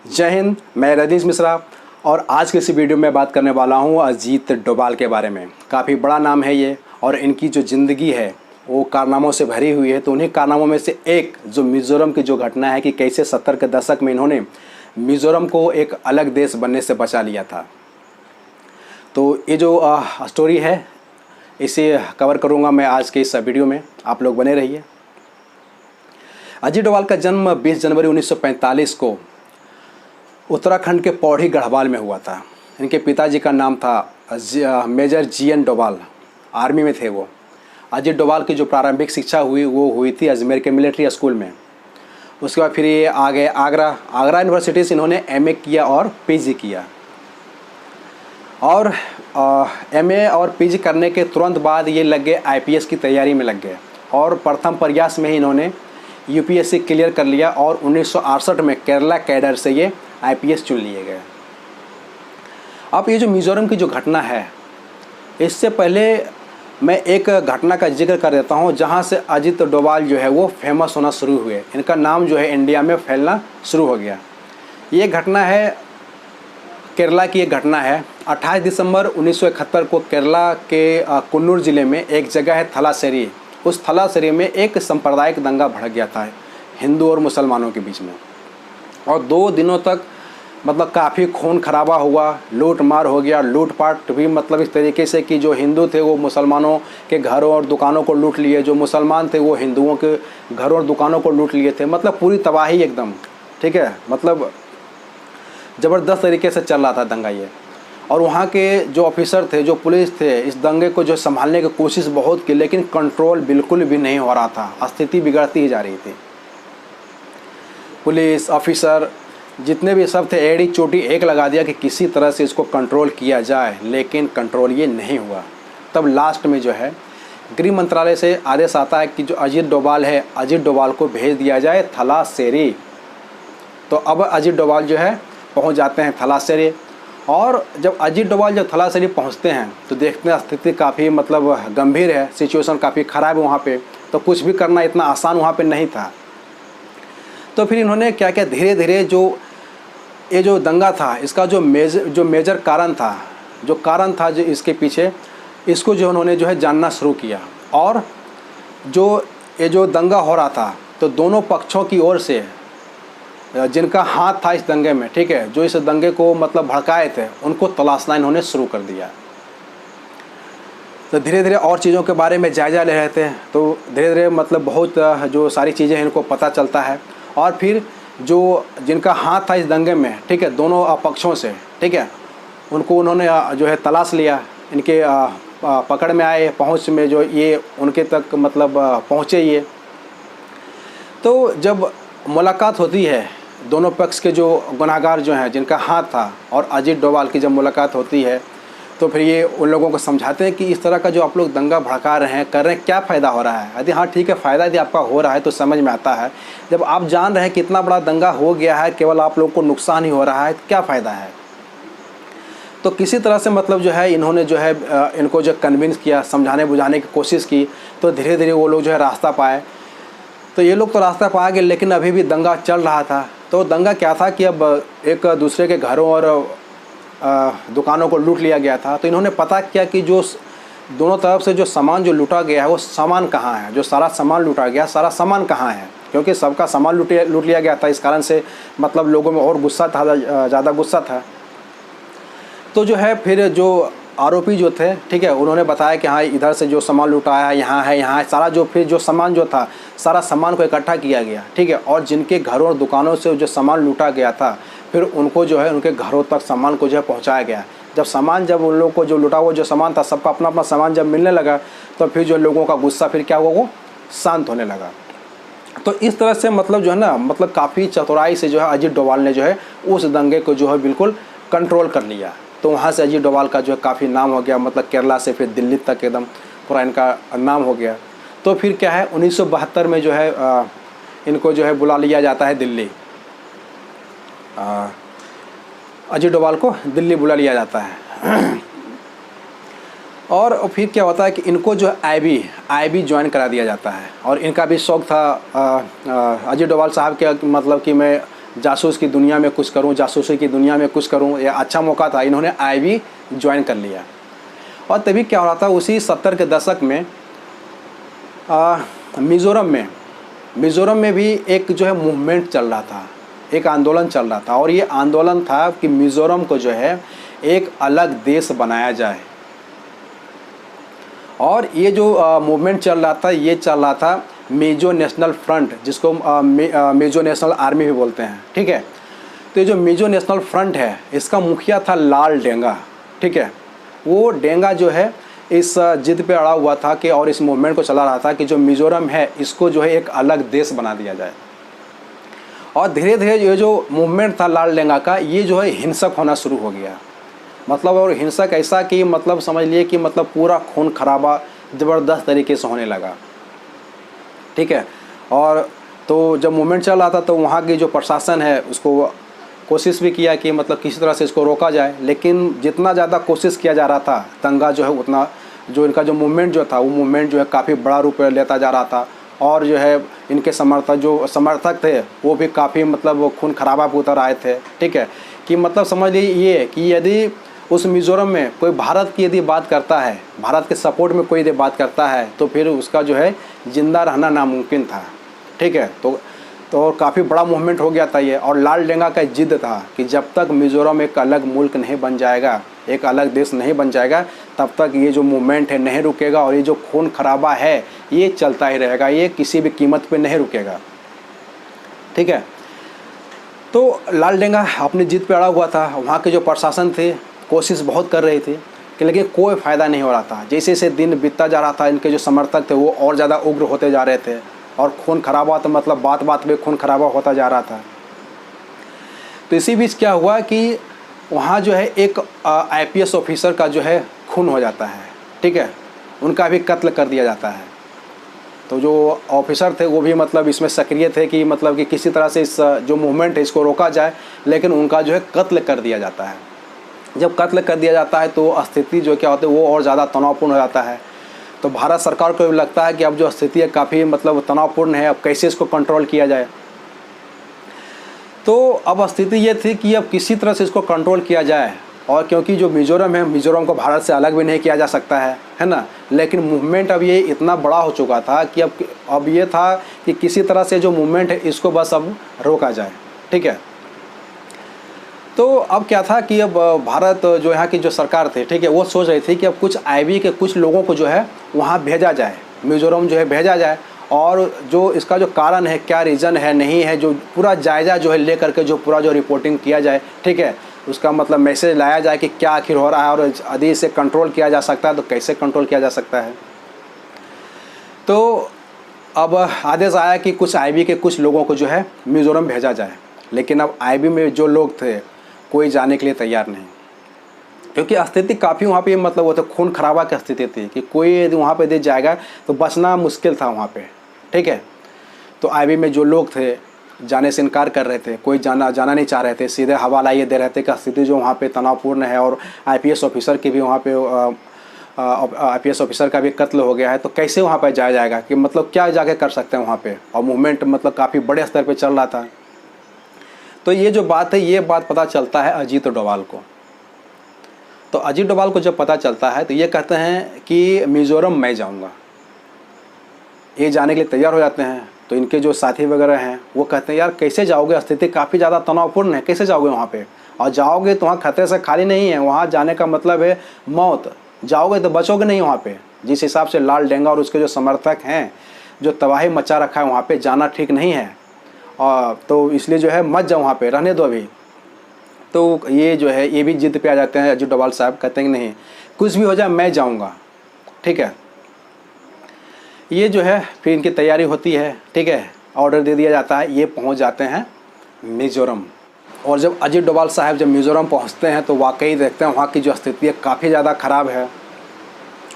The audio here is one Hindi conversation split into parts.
जय हिंद। मैं रजनीश मिश्रा और आज के इस वीडियो में बात करने वाला हूं अजीत डोभाल के बारे में। काफ़ी बड़ा नाम है ये और इनकी जो ज़िंदगी है वो कारनामों से भरी हुई है। तो उन्हीं कारनामों में से एक जो मिज़ोरम की जो घटना है कि कैसे 70 के दशक में इन्होंने मिज़ोरम को एक अलग देश बनने से बचा लिया था। तो ये जो स्टोरी है इसे कवर करूँगा मैं आज के इस वीडियो में, आप लोग बने रहिए। अजीत डोभाल का जन्म 20 जनवरी 1945 को उत्तराखंड के पौड़ी गढ़वाल में हुआ था। इनके पिताजी का नाम था मेजर जीएन डोभाल, आर्मी में थे वो। अजीत डोभाल की जो प्रारंभिक शिक्षा वो हुई थी अजमेर के मिलिट्री स्कूल में। उसके बाद फिर ये आगे आगरा यूनिवर्सिटी से इन्होंने एमए किया और पीजी किया। और एमए और पीजी करने के तुरंत बाद ये लग गए आईपीएस की तैयारी में लग गए और प्रथम प्रयास में ही इन्होंने यूपीएससी क्लियर कर लिया और 1968 में केरला कैडर से ये आईपीएस चुन लिए गए। अब ये जो मिज़ोरम की जो घटना है, इससे पहले मैं एक घटना का जिक्र कर देता हूँ जहाँ से अजीत डोभाल जो है वो फेमस होना शुरू हुए। इनका नाम जो है इंडिया में फैलना शुरू हो गया। ये घटना है केरला की एक घटना है। 28 दिसंबर 1971 को केरला के कुन्नूर ज़िले में एक जगह है थलासेरी। उस थलासेरी में एक सांप्रदायिक दंगा भड़क गया था हिंदू और मुसलमानों के बीच में और 2 दिनों तक मतलब काफ़ी खून खराबा हुआ, लूट मार हो गया, लूटपाट भी मतलब इस तरीके से कि जो हिंदू थे वो मुसलमानों के घरों और दुकानों को लूट लिए, जो मुसलमान थे वो हिंदुओं के घरों और दुकानों को लूट लिए थे। मतलब पूरी तबाही एकदम, ठीक है, मतलब ज़बरदस्त तरीके से चल रहा था दंगा ये। और वहाँ के जो ऑफिसर थे, जो पुलिस थे, इस दंगे को जो संभालने की कोशिश बहुत की, लेकिन कंट्रोल बिल्कुल भी नहीं हो रहा था। स्थिति बिगड़ती ही जा रही थी। पुलिस ऑफिसर जितने भी सब थे एड़ी चोटी एक लगा दिया कि किसी तरह से इसको कंट्रोल किया जाए, लेकिन कंट्रोल ये नहीं हुआ। तब लास्ट में जो है गृह मंत्रालय से आदेश आता है कि जो अजीत डोभाल है, अजीत डोभाल को भेज दिया जाए थलासेरी। तो अब अजीत डोभाल जो है पहुंच जाते हैं थलासेरी। और जब अजीत डोभाल जब थलासेरी पहुंचते हैं तो देखते हैं स्थिति काफ़ी मतलब गंभीर है, सिचुएशन काफ़ी ख़राब है वहाँ पे। तो कुछ भी करना इतना आसान वहाँ पे नहीं था। तो फिर इन्होंने क्या क्या धीरे धीरे ये जो दंगा था इसका जो मेजर कारण था जो इसके पीछे, इसको जो उन्होंने जो है जानना शुरू किया। और ये जो दंगा हो रहा था तो दोनों पक्षों की ओर से जिनका हाथ था इस दंगे में, ठीक है, जो इस दंगे को मतलब भड़काए थे, उनको तलाशना इन्होंने शुरू कर दिया। तो धीरे धीरे और चीज़ों के बारे में जायजा ले रहे थे। तो धीरे धीरे मतलब बहुत जो सारी चीज़ें इनको पता चलता है। और फिर जो जिनका हाथ था इस दंगे में, ठीक है, दोनों पक्षों से, ठीक है, उनको उन्होंने जो है तलाश लिया। इनके पकड़ में आए, पहुंच में जो ये उनके तक मतलब पहुँचे ये। तो जब मुलाकात होती है दोनों पक्ष के जो गुनहगार जो हैं जिनका हाथ था और अजीत डोभाल की जब मुलाकात होती है तो फिर ये उन लोगों को समझाते हैं कि इस तरह का जो आप लोग दंगा भड़का रहे हैं, कर रहे हैं, क्या फ़ायदा हो रहा है। यदि हाँ ठीक है, फ़ायदा यदि आपका हो रहा है तो समझ में आता है। जब आप जान रहे हैं कितना बड़ा दंगा हो गया है, केवल आप लोग को नुकसान ही हो रहा है, क्या फ़ायदा है। तो किसी तरह से मतलब जो है इन्होंने जो है इनको जो कन्विंस किया, समझाने बुझाने की कोशिश की। तो धीरे धीरे वो लोग जो है रास्ता पाए। तो ये लोग तो रास्ता पा गए, लेकिन अभी भी दंगा चल रहा था। तो दंगा क्या था कि अब एक दूसरे के घरों और दुकानों को लूट लिया गया था। तो इन्होंने पता किया कि जो दोनों तरफ से जो सामान जो लूटा गया है वो सामान कहाँ है, जो सारा सामान लूटा गया सारा सामान कहाँ है, क्योंकि सबका सामान लूट लिया गया था। इस कारण से मतलब लोगों में और गुस्सा था, ज़्यादा गुस्सा था। तो जो है फिर जो आरोपी जो थे, ठीक है, उन्होंने बताया कि हाँ इधर से जो सामान लुटाया है, यहाँ है सारा। जो फिर जो सामान जो था सारा सामान को इकट्ठा किया गया, ठीक है, और जिनके घरों और दुकानों से जो सामान लूटा गया था फिर उनको जो है उनके घरों तक सामान को जो है पहुँचाया गया। जब उन लोगों को जो लुटा हुआ जो सामान था, सबका अपना अपना सामान जब मिलने लगा तो फिर जो लोगों का गुस्सा फिर क्या हुआ, वो शांत होने लगा। तो इस तरह से मतलब जो है ना, मतलब काफ़ी चतुराई से जो है अजीत डोभाल ने जो है उस दंगे को जो है बिल्कुल कंट्रोल कर लिया। तो वहाँ से अजीत डोभाल का जो है काफ़ी नाम हो गया, मतलब केरला से फिर दिल्ली तक एकदम पूरा इनका नाम हो गया। तो फिर क्या है 1972 में जो है इनको जो है बुला लिया जाता है दिल्ली। अजीत डोभाल को दिल्ली बुला लिया जाता है। और फिर क्या होता है कि इनको जो है आईबी ज्वाइन करा दिया जाता है। और इनका भी शौक़ था अजीत डोभाल साहब के मतलब कि मैं जासूस की दुनिया में कुछ करूं, जासूसी की दुनिया में कुछ करूं, ये अच्छा मौका था, इन्होंने आईबी ज्वाइन कर लिया। और तभी क्या हो रहा था, उसी 70 के दशक में मिज़ोरम में भी एक जो है मूवमेंट चल रहा था, एक आंदोलन चल रहा था। और ये आंदोलन था कि मिज़ोरम को जो है एक अलग देश बनाया जाए। और ये जो मूवमेंट चल रहा था, ये चल रहा था मिज़ो नेशनल फ्रंट, जिसको मिज़ो नेशनल आर्मी भी बोलते हैं, ठीक है। तो ये जो मिज़ो नेशनल फ्रंट है, इसका मुखिया था लाल डेंगा, ठीक है। वो डेंगा जो है इस जिद पे अड़ा हुआ था कि, और इस मूवमेंट को चला रहा था कि जो मिज़ोरम है इसको जो है एक अलग देश बना दिया जाए। और धीरे धीरे ये जो मूवमेंट था लाल डेंगा का, ये जो है हिंसक होना शुरू हो गया। मतलब, और हिंसक ऐसा कि मतलब समझ लिए कि मतलब पूरा खून खराबा ज़बरदस्त तरीके से होने लगा, ठीक है। और तो जब मूवमेंट चल रहा था तो वहाँ की जो प्रशासन है उसको कोशिश भी किया कि मतलब किसी तरह से इसको रोका जाए, लेकिन जितना ज़्यादा कोशिश किया जा रहा था, दंगा जो है उतना, जो इनका जो मूवमेंट जो था वो मूवमेंट जो है काफ़ी बड़ा रूप लेता जा रहा था। और जो है इनके समर्थक थे वो भी काफ़ी मतलब खून खराबा पे उतर आए थे, ठीक है। कि मतलब समझ लीजिए ये कि यदि उस मिज़ोरम में कोई भारत की यदि बात करता है, भारत के सपोर्ट में कोई यदि बात करता है, तो फिर उसका जो है ज़िंदा रहना नामुमकिन था, ठीक है। तो काफ़ी बड़ा मूवमेंट हो गया था ये। और लाल डेंगा का जिद था कि जब तक मिज़ोरम एक अलग मुल्क नहीं बन जाएगा, एक अलग देश नहीं बन जाएगा, तब तक ये जो मूवमेंट है नहीं रुकेगा, और ये जो खून खराबा है ये चलता ही रहेगा, ये किसी भी कीमत पे नहीं रुकेगा, ठीक है। तो लाल डेंगा अपनी जिद पे अड़ा हुआ था। वहाँ के जो प्रशासन थे कोशिश बहुत कर रही थी कि, लेकिन कोई फ़ायदा नहीं हो रहा था। जैसे जैसे दिन बीतता जा रहा था, इनके जो समर्थक थे वो और ज़्यादा उग्र होते जा रहे थे, और खून खराबा तो मतलब बात बात पे खून खराबा होता जा रहा था। तो इसी बीच क्या हुआ कि वहाँ जो है एक आईपीएस ऑफिसर का जो है खून हो जाता है, ठीक है। उनका भी कत्ल कर दिया जाता है। तो जो ऑफिसर थे वो भी मतलब इसमें सक्रिय थे कि मतलब कि किसी तरह से इस जो मूवमेंट है इसको रोका जाए, लेकिन उनका जो है कत्ल कर दिया जाता है। जब कत्ल कर दिया जाता है तो स्थिति जो क्या होती है वो और ज़्यादा तनावपूर्ण हो जाता है। तो भारत सरकार को भी लगता है कि अब जो स्थिति है काफ़ी मतलब तनावपूर्ण है, अब कैसे इसको कंट्रोल किया जाए। तो अब स्थिति ये थी कि अब किसी तरह से इसको कंट्रोल किया जाए, और क्योंकि जो मिज़ोरम है, मिज़ोरम को भारत से अलग भी नहीं किया जा सकता है ना। लेकिन मूवमेंट अब ये इतना बड़ा हो चुका था कि अब ये था कि किसी तरह से जो मूवमेंट है इसको बस अब रोका जाए, ठीक है। तो अब क्या था कि अब भारत जो यहाँ की जो सरकार थी, ठीक है, वो सोच रही थी कि अब कुछ आईबी के कुछ लोगों को जो है वहाँ भेजा जाए, मिज़ोरम जो है भेजा जाए, और जो इसका जो कारण है, क्या रीज़न है, नहीं है, जो पूरा जायज़ा जो है ले करके जो पूरा जो रिपोर्टिंग किया जाए, ठीक है। उसका मतलब मैसेज लाया जाए कि क्या आखिर हो रहा है, और यदि इसे कंट्रोल किया जा सकता है तो कैसे कंट्रोल किया जा सकता है। तो अब आदेश आया कि कुछ आईबी के कुछ लोगों को जो है मिज़ोरम भेजा जाए, लेकिन अब आईबी में जो लोग थे कोई जाने के लिए तैयार नहीं, क्योंकि स्थिति काफ़ी वहाँ पे मतलब वो तो खून खराबा की स्थिति थी कि कोई यदि वहाँ पे दे जाएगा तो बचना मुश्किल था वहाँ पे, ठीक है। तो आईबी में जो लोग थे जाने से इनकार कर रहे थे, कोई जाना नहीं चाह रहे थे, सीधे हवाला ये दे रहे थे कि स्थिति जो वहाँ पे तनावपूर्ण है, और आईपीएस ऑफिसर की भी वहाँ पे आईपीएस ऑफिसर का भी कत्ल हो गया है, तो कैसे वहाँ पर जाया जाएगा, कि मतलब क्या जाके कर सकते हैं वहाँ पे। और मूवमेंट मतलब काफ़ी बड़े स्तर पे चल रहा था। तो ये जो बात है, ये बात पता चलता है अजीत डोभाल को। तो अजीत डोभाल को जब पता चलता है तो ये कहते हैं कि मिज़ोरम मैं जाऊँगा। ये जाने के लिए तैयार हो जाते हैं। तो इनके जो साथी वगैरह हैं वो कहते हैं यार कैसे जाओगे, स्थिति काफ़ी ज़्यादा तनावपूर्ण है, कैसे जाओगे वहाँ पे, और जाओगे तो वहाँ खतरे से खाली नहीं है, वहाँ जाने का मतलब है मौत, जाओगे तो बचोगे नहीं वहाँ पे। जिस हिसाब से लाल डेंगा और उसके जो समर्थक हैं जो तबाही मचा रखा है, वहाँ पे जाना ठीक नहीं है, और तो इसलिए जो है मत जाओ वहाँ पे, रहने दो अभी। तो ये जो है ये भी जिद पे आ जाते हैं अजीत डोभाल साहब, कहते हैं कि नहीं कुछ भी हो जाए मैं जाऊँगा, ठीक है। ये जो है फिर इनकी तैयारी होती है, ठीक है, ऑर्डर दे दिया जाता है, ये पहुंच जाते हैं मिज़ोरम। और जब अजीत डोभाल साहब जब मिज़ोरम पहुंचते हैं तो वाकई देखते हैं वहाँ की जो स्थिति है काफ़ी ज़्यादा ख़राब है,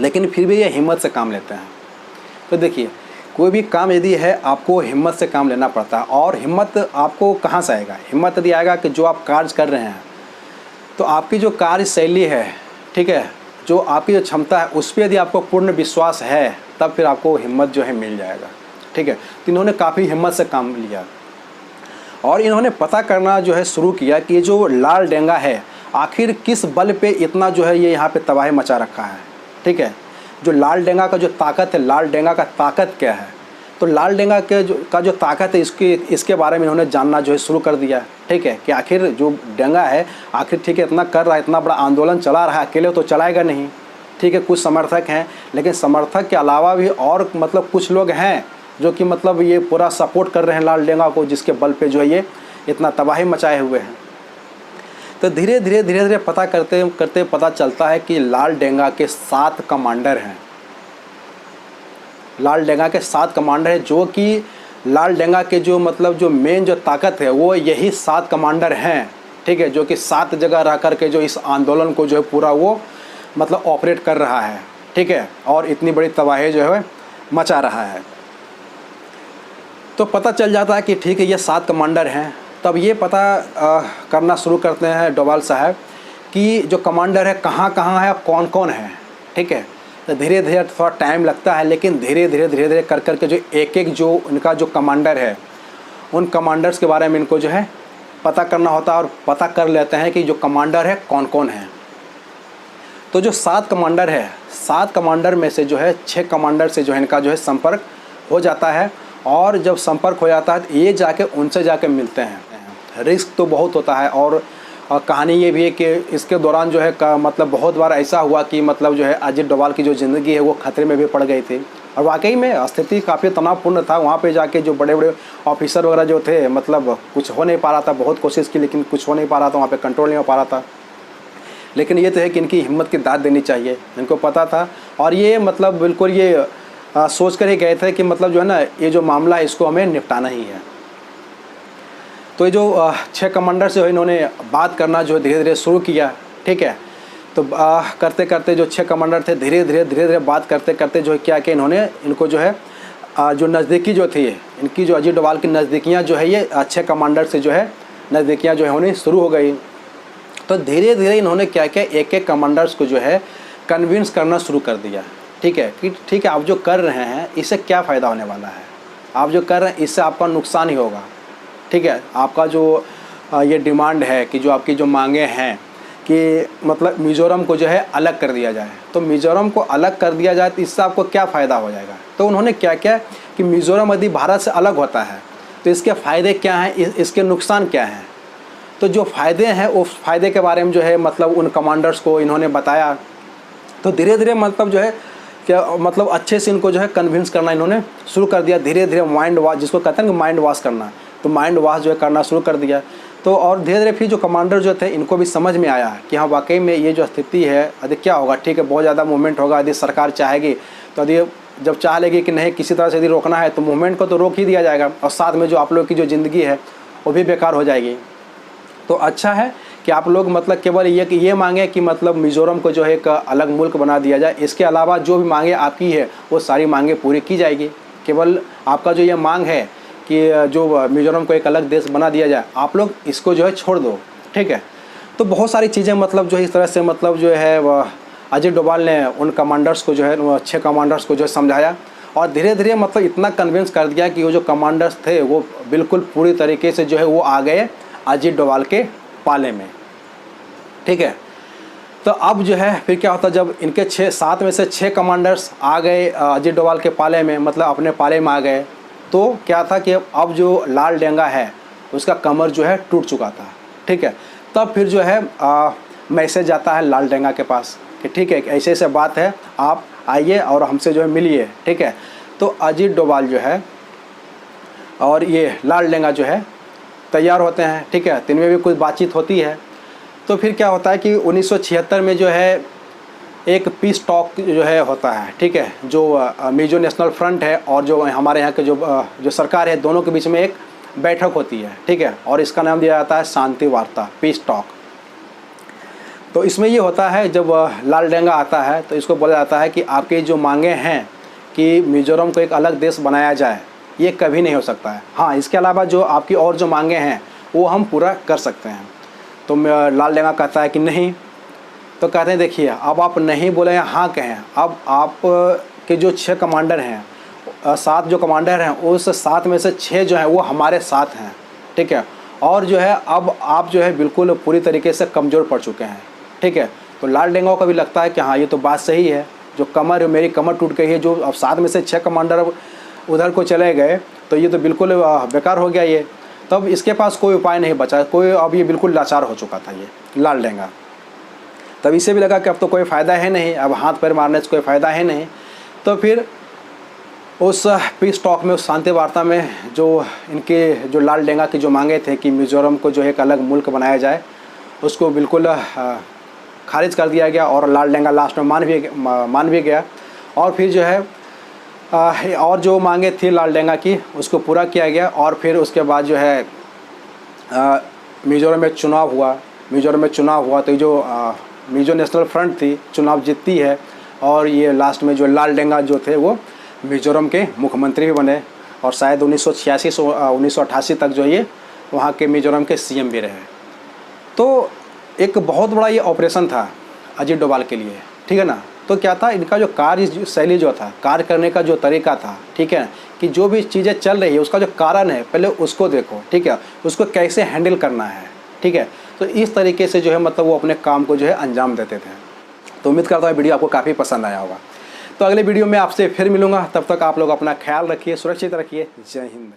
लेकिन फिर भी ये हिम्मत से काम लेते हैं। तो देखिए कोई भी काम यदि है आपको हिम्मत से काम लेना पड़ता है, और हिम्मत आपको कहाँ से आएगा, हिम्मत यदि आएगा कि जो आप कार्य कर रहे हैं तो आपकी जो कार्यशैली है, ठीक है, जो आपकी जो क्षमता है उस पर यदि आपको पूर्ण विश्वास है तब फिर आपको हिम्मत जो है मिल जाएगा, ठीक है। तो इन्होंने काफ़ी हिम्मत से काम लिया। और इन्होंने पता करना जो है शुरू किया कि ये जो लाल डेंगा है आखिर किस बल पे इतना जो है ये यहाँ पे तबाही मचा रखा है। ठीक है, जो लाल डेंगा का जो ताकत है, लाल डेंगा का ताकत क्या है, तो लाल डेंगा के जो ताकत है इसके बारे में इन्होंने जानना जो है शुरू कर दिया। ठीक है, कि आखिर जो डेंगा है आखिर ठीक है इतना कर रहा है, इतना बड़ा आंदोलन चला रहा है, अकेले तो चलाएगा नहीं। ठीक है, कुछ समर्थक हैं, लेकिन समर्थक के अलावा भी और मतलब कुछ लोग हैं जो कि मतलब ये पूरा सपोर्ट कर रहे हैं लाल डेंगा को, जिसके बल पे जो है ये इतना तबाही मचाए हुए हैं। तो धीरे धीरे पता करते करते पता चलता है कि लाल डेंगा के 7 कमांडर हैं। लाल डेंगा के 7 कमांडर हैं, जो कि लाल डेंगा के जो मतलब जो मेन जो ताकत है वो यही 7 कमांडर हैं। ठीक है, जो कि 7 जगह रह कर के जो इस आंदोलन को जो है पूरा वो मतलब ऑपरेट कर रहा है। ठीक है, और इतनी बड़ी तबाही जो है मचा रहा है। तो पता चल जाता है कि ठीक है ये 7 कमांडर हैं। तब ये पता करना शुरू करते हैं डोभाल साहब कि जो कमांडर है कहाँ है, कौन कौन है। ठीक है, तो धीरे धीरे थोड़ा टाइम लगता है, लेकिन धीरे धीरे कर कर के जो एक जो इनका जो कमांडर है उन कमांडर्स के बारे में इनको जो है पता करना होता है, और पता कर लेते हैं कि जो कमांडर है कौन कौन है। तो जो 7 कमांडर है, 7 कमांडर में से जो है 6 कमांडर से जो है इनका जो है संपर्क हो जाता है, और जब संपर्क हो जाता है तो ये जाके उनसे जाके मिलते हैं। रिस्क तो बहुत होता है, और कहानी ये भी है कि इसके दौरान जो है मतलब बहुत बार ऐसा हुआ कि मतलब जो है अजीत डोभाल की जो ज़िंदगी है वो खतरे में भी पड़ गई थी, और वाकई में स्थिति काफ़ी तनावपूर्ण था। वहाँ पे जाके जो बड़े बड़े ऑफिसर वगैरह जो थे मतलब कुछ हो नहीं पा रहा था, बहुत कोशिश की लेकिन कुछ हो नहीं पा रहा था, वहाँ पे कंट्रोल नहीं हो पा रहा था। लेकिन ये तो है कि इनकी हिम्मत की दाद देनी चाहिए, इनको पता था, और ये मतलब बिल्कुल ये सोच कर ही गए थे कि मतलब जो है ना ये जो मामला है इसको हमें निपटाना ही है। तो ये जो 6 कमांडर से इन्होंने बात करना जो धीरे धीरे शुरू किया। ठीक है, तो करते करते जो 6 कमांडर थे धीरे धीरे बात करते करते जो है क्या कि इनको जो है जो नज़दीकी जो थी इनकी जो अजीत डोभाल की नज़दीकियाँ जो है ये 6 कमांडर से जो है नज़दीकियाँ जो है होनी शुरू हो गई। तो धीरे धीरे इन्होंने क्या किया, एक कमांडर्स को जो है कन्विंस करना शुरू कर दिया। ठीक है, कि ठीक है आप जो कर रहे हैं इससे क्या फ़ायदा होने वाला है, आप जो कर रहे हैं इससे आपका नुकसान ही होगा। ठीक है, आपका जो ये डिमांड है कि जो आपकी जो मांगे हैं कि मतलब मिज़ोरम को जो है अलग कर दिया जाए, तो मिज़ोरम को अलग कर दिया जाए तो इससे आपको क्या फ़ायदा हो जाएगा। तो उन्होंने क्या किया कि मिज़ोरम यदि भारत से अलग होता है तो इसके फ़ायदे क्या हैं, इसके नुकसान क्या हैं। तो जो फ़ायदे हैं उस फ़ायदे के बारे में जो है मतलब उन कमांडर्स को इन्होंने बताया। तो धीरे धीरे मतलब जो है क्या मतलब अच्छे से इनको जो है कन्विंस करना इन्होंने शुरू कर दिया। धीरे धीरे माइंड वॉश, जिसको कहते हैं कि माइंड वॉश करना, तो माइंड वॉश जो है करना शुरू कर दिया। तो और धीरे धीरे फिर जो कमांडर जो थे इनको भी समझ में आया कि हाँ वाकई में ये जो स्थिति है यदि क्या होगा, ठीक है बहुत ज़्यादा मूवमेंट होगा, यदि सरकार चाहेगी तो यदि जब चाह लेगी कि नहीं किसी तरह से यदि रोकना है तो मूवमेंट को तो रोक ही दिया जाएगा, और साथ में जो आप लोग की जो ज़िंदगी है वो भी बेकार हो जाएगी। तो अच्छा है कि आप लोग मतलब केवल ये मांगे कि मतलब मिज़ोरम को जो है एक अलग मुल्क बना दिया जाए, इसके अलावा जो भी मांगे आपकी है वो सारी मांगे पूरी की जाएगी। केवल आपका जो ये मांग है कि जो मिज़ोरम को एक अलग देश बना दिया जाए, आप लोग इसको जो है छोड़ दो। ठीक है, तो बहुत सारी चीज़ें मतलब जो इस तरह से मतलब जो है अजीत डोभाल ने उन कमांडर्स को जो है 6 कमांडर्स को जो है समझाया, और धीरे धीरे मतलब इतना कन्विंस कर दिया कि वो जो कमांडर्स थे वो बिल्कुल पूरी तरीके से जो है वो आ गए अजीत डोभाल के पाले में। ठीक है, तो अब जो है फिर क्या होता, जब इनके 7 में से 6 कमांडर्स आ गए अजीत डोभाल के पाले में, मतलब अपने पाले में आ गए, तो क्या था कि अब जो लाल डेंगा है उसका कमर जो है टूट चुका था। ठीक है, तब फिर जो है मैसेज जाता है लाल डेंगा के पास कि ठीक है ऐसे ऐसे बात है, आप आइए और हमसे जो है मिलिए। ठीक है, तो अजीत डोभाल जो है और ये लाल डेंगा जो है तैयार होते हैं। ठीक है, तो इनमें भी कुछ बातचीत होती है। तो फिर क्या होता है कि 1976 में जो है एक पीस टॉक जो है होता है। ठीक है, जो मिज़ो नेशनल फ्रंट है और जो हमारे यहाँ के जो सरकार है, दोनों के बीच में एक बैठक होती है। ठीक है, और इसका नाम दिया जाता है शांति वार्ता, पीस टॉक। तो इसमें ये होता है जब लाल डेंगा आता है तो इसको बोला जाता है कि आपकी जो मांगे हैं कि मिज़ोरम को एक अलग देश बनाया जाए, ये कभी नहीं हो सकता है। हाँ, इसके अलावा जो आपकी और जो मांगे हैं वो हम पूरा कर सकते हैं। तो लाल डेंगा कहता है कि नहीं। तो कहते हैं देखिए अब आप नहीं बोले हैं, हाँ कहें, अब आप के जो 6 कमांडर हैं, 7 जो कमांडर हैं उस 7 में से 6 जो हैं वो हमारे साथ हैं। ठीक है। और जो है अब आप जो है बिल्कुल पूरी तरीके से कमज़ोर पड़ चुके हैं, ठीक है। तो लाल डेंगू का भी लगता है कि हाँ ये तो बात सही है, जो मेरी कमर टूट गई है, जो अब 7 में से 6 कमांडर उधर को चले गए, तो ये तो बिल्कुल बेकार हो गया ये। तब इसके पास कोई उपाय नहीं बचा, कोई, अब ये बिल्कुल लाचार हो चुका था ये लाल डेंगू। तब इसे भी लगा कि अब तो कोई फ़ायदा है नहीं, अब हाथ पैर मारने से कोई फ़ायदा है नहीं। तो फिर उस पीस टॉक में, उस शांति वार्ता में, जो इनके जो लाल डेंगू की जो मांगे थे कि मिज़ोरम को जो एक अलग मुल्क बनाया जाए, उसको बिल्कुल खारिज कर दिया गया और लाल डेंगू लास्ट में मान भी गया। और फिर जो है और जो मांगे थी लाल डेंगू की उसको पूरा किया गया। और फिर उसके बाद जो है मिज़ोरम में चुनाव हुआ तो जो मिज़ो नेशनल फ्रंट थी चुनाव जीतती है, और ये लास्ट में जो लाल डेंगू जो थे वो मिज़ोरम के मुख्यमंत्री भी बने, और शायद 1986 से 1988 तक जो ये वहाँ के मिज़ोरम के सीएम भी रहे। तो एक बहुत बड़ा ये ऑपरेशन था अजीत डोभाल के लिए, ठीक है ना। तो क्या था, इनका जो कार्य शैली जो था, कार्य करने का जो तरीका था, ठीक है, कि जो भी चीज़ें चल रही है उसका जो कारण है पहले उसको देखो, ठीक है, उसको कैसे हैंडल करना है, ठीक है। तो इस तरीके से जो है मतलब वो अपने काम को जो है अंजाम देते थे। तो उम्मीद करता हूँ वीडियो आपको काफ़ी पसंद आया होगा। तो अगले वीडियो में आपसे फिर मिलूँगा, तब तक आप लोग अपना ख्याल रखिए, सुरक्षित रखिए। जय हिंद।